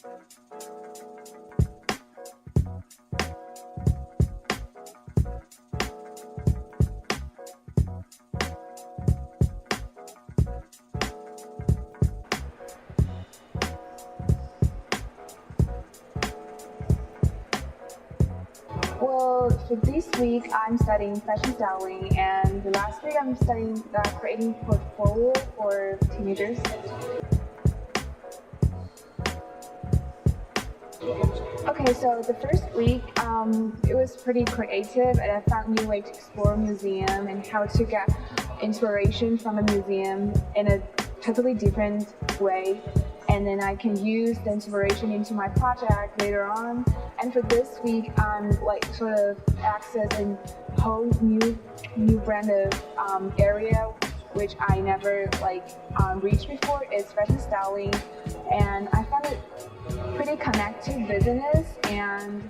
Well, for this week, I'm studying fashion styling, and the last week I'm studying creating portfolio for teenagers. Okay, so the first week, it was pretty creative, and I found new ways to explore museum and how to get inspiration from a museum in a totally different way. And then I can use the inspiration into my project later on. And for this week, I'm like sort of accessing a whole new brand of area which I never reached before. It's fashion styling, and I found it pretty connected to business, and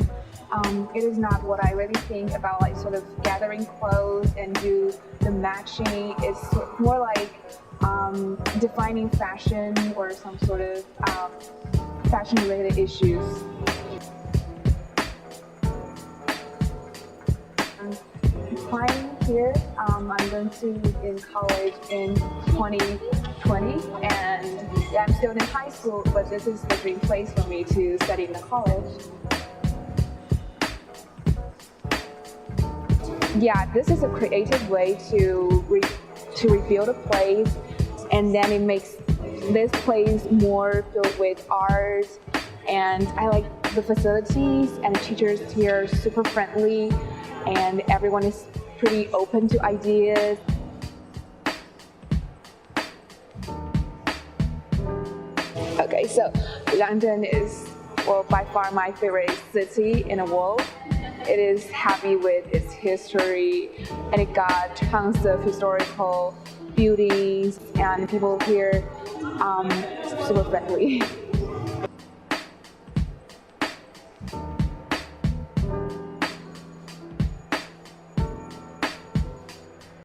it is not what I really think about, like sort of gathering clothes and do the matching. It's more like defining fashion or some sort of fashion related issues. Applying here, I'm going to in college in 2020, and yeah, I'm still in high school, but this is the dream place for me to study in the college. Yeah, this is a creative way to rebuild a place, and then it makes this place more filled with art. And I like the facilities, and the teachers here are super friendly, and everyone is pretty open to ideas. Okay, so London is, well, by far my favorite city in the world. It is happy with its history, and it got tons of historical buildings, and people here super friendly.